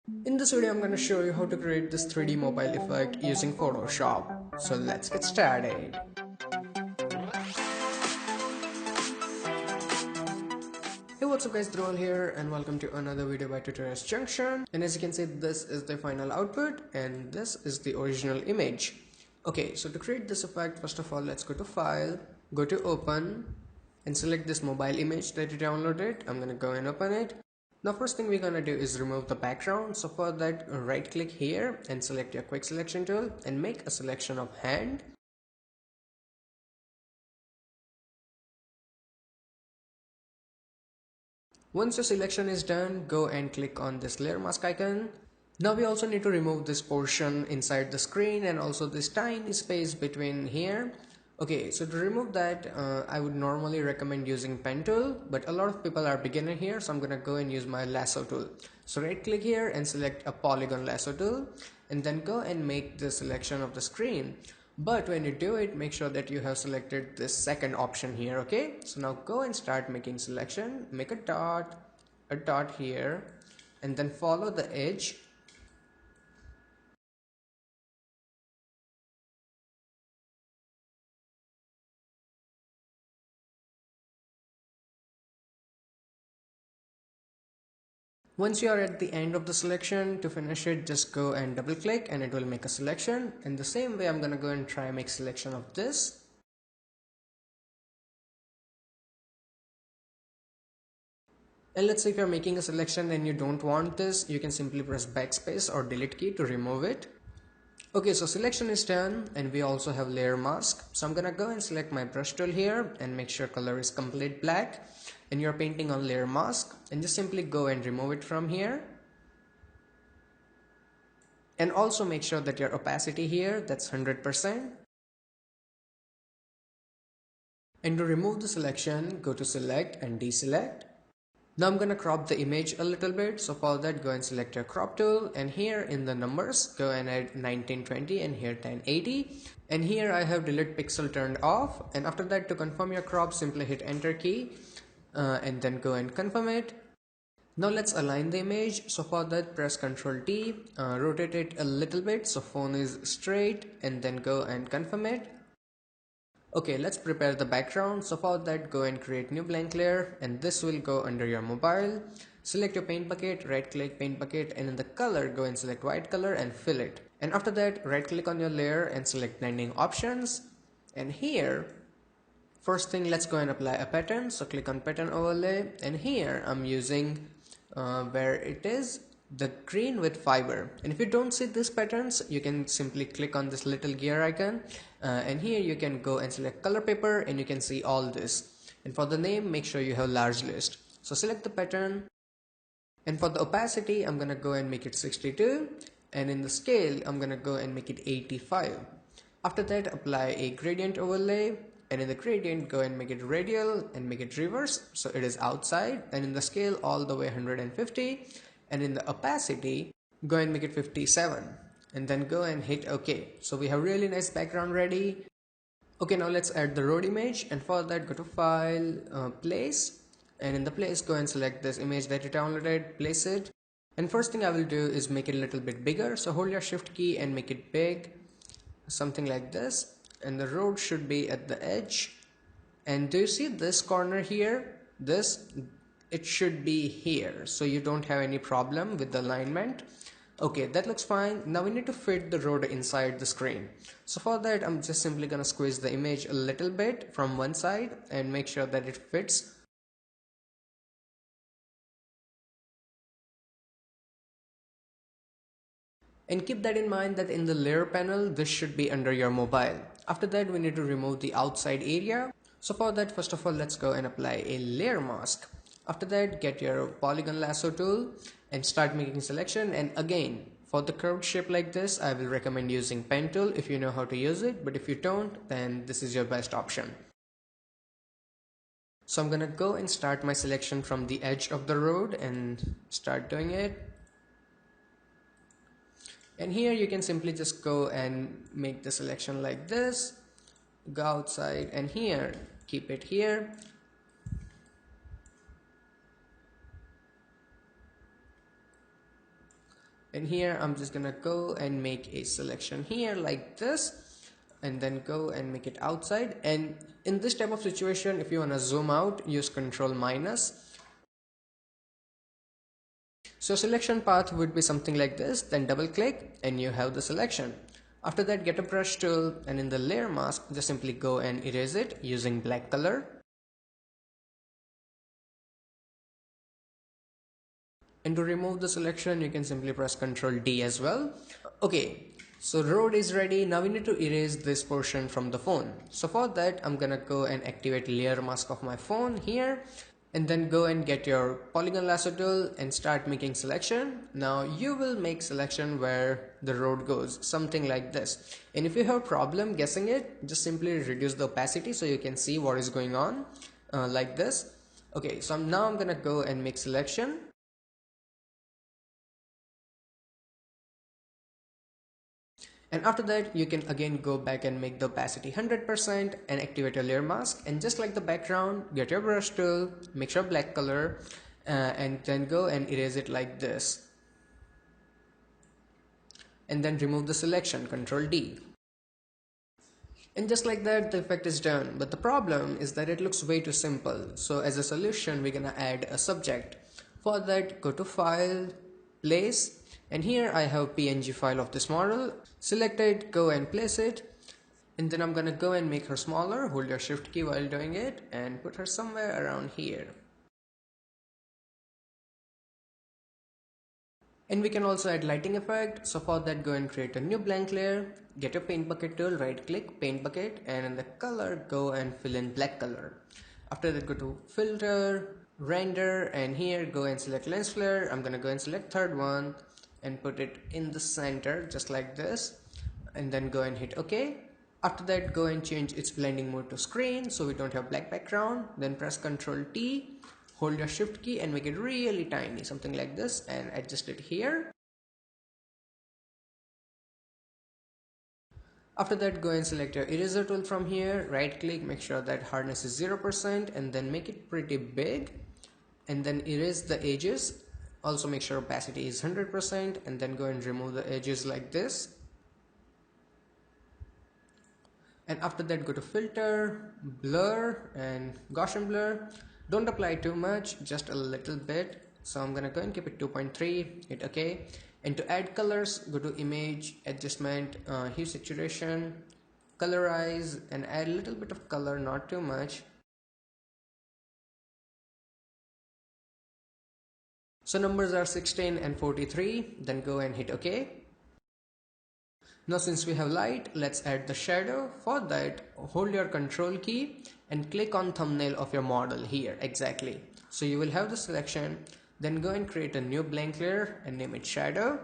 In this video, I'm going to show you how to create this 3D mobile effect using Photoshop. So let's get started. Hey, what's up guys, Dhrol here and welcome to another video by Tutorials Junction. And as you can see, this is the final output and this is the original image. Okay, so to create this effect, first of all, let's go to File, go to Open and select this mobile image that you downloaded. I'm going to go and open it. Now first thing we're gonna do is remove the background. So for that, right click here and select your quick selection tool and make a selection of hand. Once your selection is done, go and click on this layer mask icon. Now we also need to remove this portion inside the screen and also this tiny space between here. Okay, so to remove that, I would normally recommend using pen tool, but a lot of people are beginner here, so I'm gonna go and use my lasso tool. So right click here and select a polygon lasso tool and then go and make the selection of the screen. But when you do it, make sure that you have selected this second option here. Okay, so now go and start making selection, make a dot here and then follow the edge. Once you are at the end of the selection, to finish it, just go and double click and it will make a selection. In the same way, I'm gonna go and try make selection of this. And let's say if you're making a selection and you don't want this, you can simply press backspace or delete key to remove it. Okay, so selection is done and we also have layer mask. So I'm gonna go and select my brush tool here and make sure color is complete black. And you're painting on layer mask and just simply go and remove it from here. And also make sure that your opacity here, that's 100%. And to remove the selection, go to select and deselect. Now I'm gonna crop the image a little bit. So for that, go and select your crop tool and here in the numbers, go and add 1920 and here 1080. And here I have delete pixel turned off. And after that, to confirm your crop, simply hit enter key and then go and confirm it. Now let's align the image. So for that, press Ctrl T, rotate it a little bit so phone is straight and then go and confirm it. Okay, let's prepare the background. So for that, go and create new blank layer and this will go under your mobile. Select your paint bucket, right click paint bucket and in the color, go and select white color and fill it. And after that, right click on your layer and select blending options. And here, first thing, let's go and apply a pattern. So click on pattern overlay and here I'm using where it is the green with fiber. And if you don't see these patterns, you can simply click on this little gear icon and here you can go and select color paper and you can see all this. And for the name, make sure you have large list. So select the pattern and for the opacity, I'm gonna go and make it 62 and in the scale, I'm gonna go and make it 85. After that, apply a gradient overlay and in the gradient, go and make it radial and make it reverse so it is outside, and in the scale all the way 150, and in the opacity go and make it 57 and then go and hit OK. So we have really nice background ready. Okay, now let's add the road image and for that, go to File, Place, and in the place, go and select this image that you downloaded, place it. And first thing I will do is make it a little bit bigger. So hold your shift key and make it big, something like this. And the road should be at the edge. And do you see this corner here? It should be here, so you don't have any problem with the alignment. Okay, that looks fine. Now we need to fit the road inside the screen. So for that, I'm just simply gonna squeeze the image a little bit from one side and make sure that it fits. And keep that in mind that in the layer panel, this should be under your mobile. After that, we need to remove the outside area. So for that, first of all, let's go and apply a layer mask. After that, get your polygon lasso tool and start making selection. And again, for the curved shape like this, I will recommend using pen tool if you know how to use it. But if you don't, then this is your best option. So I'm gonna go and start my selection from the edge of the road and start doing it. And here you can simply just go and make the selection like this, go outside and here, keep it here. And here I'm just gonna go and make a selection here like this, and then go and make it outside. And in this type of situation, if you want to zoom out, use control minus. So selection path would be something like this, then double click and you have the selection. After that, get a brush tool, and in the layer mask just simply go and erase it using black color. And to remove the selection, you can simply press Ctrl D as well. Okay, so road is ready. Now we need to erase this portion from the phone. So for that, I'm gonna go and activate layer mask of my phone here, and then go and get your polygon lasso tool and start making selection. Now you will make selection where the road goes, something like this. And if you have problem guessing it, just simply reduce the opacity so you can see what is going on, like this. Okay, so now I'm gonna go and make selection. And after that, you can again go back and make the opacity 100% and activate your layer mask. And just like the background, get your brush tool, make sure black color, and then go and erase it like this. And then remove the selection, Ctrl D. And just like that, the effect is done. But the problem is that it looks way too simple. So as a solution, we're gonna add a subject. For that, go to File, Place, and here I have PNG file of this model. Select it, go and place it, and then I'm gonna go and make her smaller. Hold your shift key while doing it and put her somewhere around here. And we can also add lighting effect. So for that, go and create a new blank layer, get your paint bucket tool, right click, paint bucket, and in the color, go and fill in black color. After that, go to filter, render, and here go and select lens flare. I'm gonna go and select third one and put it in the center just like this, and then go and hit OK. After that, go and change its blending mode to screen so we don't have black background. Then press Ctrl T, hold your shift key and make it really tiny, something like this, and adjust it here. After that, go and select your eraser tool from here, right click, make sure that hardness is 0%, and then make it pretty big, and then erase the edges. Also make sure opacity is 100%, and then go and remove the edges like this. And after that, go to filter, blur, and Gaussian blur. Don't apply too much, just a little bit. So I'm gonna go and keep it 2.3, hit OK. And to add colors, go to image, adjustment, hue saturation, colorize, and add a little bit of color, not too much. So numbers are 16 and 43, then go and hit OK. Now since we have light, let's add the shadow. For that, hold your control key and click on thumbnail of your model here, exactly. So you will have the selection, then go and create a new blank layer and name it shadow.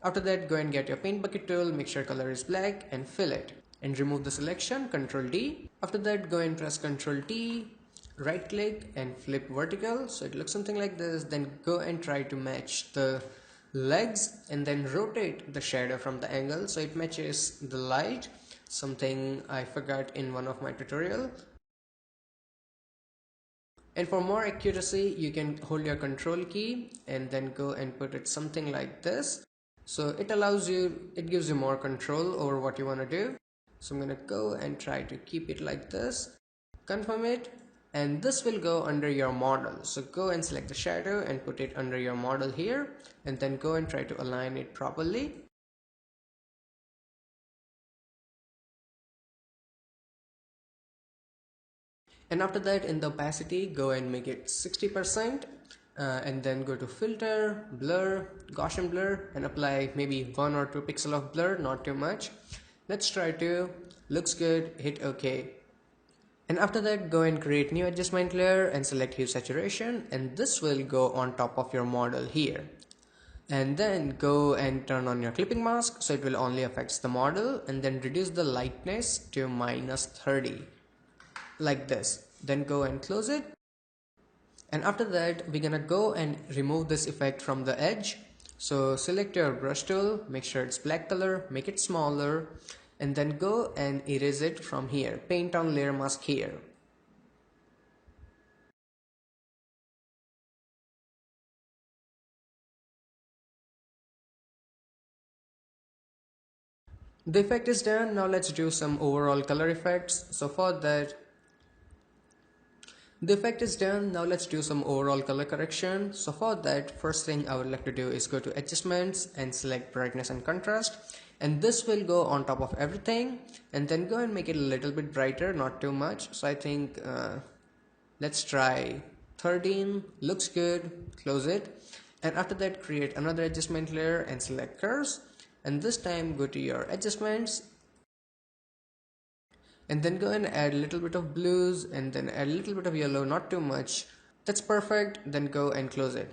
After that, go and get your paint bucket tool, make sure color is black and fill it. And remove the selection, Ctrl D. After that, go and press Ctrl T, right click and flip vertical so it looks something like this. Then go and try to match the legs and then rotate the shadow from the angle so it matches the light, something I forgot in one of my tutorial. And for more accuracy, you can hold your control key and then go and put it something like this. So it gives you more control over what you want to do. So I'm gonna go and try to keep it like this, confirm it, and this will go under your model. So go and select the shadow and put it under your model here, and then go and try to align it properly. And after that, in the opacity, go and make it 60%, and then go to filter, blur, Gaussian blur, and apply maybe 1 or 2 pixels of blur, not too much. Let's try to, looks good, hit OK. And after that, go and create new adjustment layer and select hue saturation, and this will go on top of your model here. And then go and turn on your clipping mask so it will only affect the model, and then reduce the lightness to -30 like this. Then go and close it. And after that, we're gonna go and remove this effect from the edge. So select your brush tool, make sure it's black color, make it smaller, and then go and erase it from here. Paint on layer mask here. The effect is done. Now let's do some overall color effects. So for that, the effect is done. Now let's do some overall color correction. So for that, first thing I would like to do is go to adjustments and select brightness and contrast. And this will go on top of everything, and then go and make it a little bit brighter, not too much. So I think let's try 13. Looks good. Close it. And after that, create another adjustment layer and select curves. And this time go to your adjustments and then go and add a little bit of blues and then add a little bit of yellow, not too much. That's perfect. Then go and close it.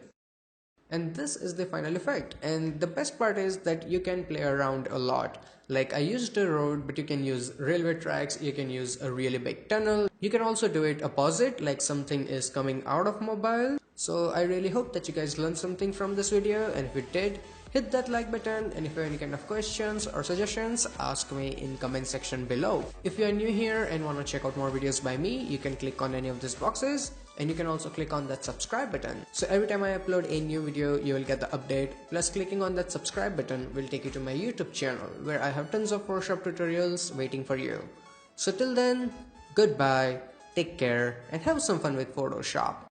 And this is the final effect, and the best part is that you can play around a lot. Like I used a road, but you can use railway tracks, you can use a really big tunnel, you can also do it opposite, like something is coming out of mobile. So I really hope that you guys learned something from this video, and if you did, hit that like button, and if you have any kind of questions or suggestions, ask me in comment section below. If you are new here and want to check out more videos by me, you can click on any of these boxes, and you can also click on that subscribe button. So every time I upload a new video, you will get the update. Plus clicking on that subscribe button will take you to my YouTube channel, where I have tons of Photoshop tutorials waiting for you. So till then, goodbye, take care, and have some fun with Photoshop.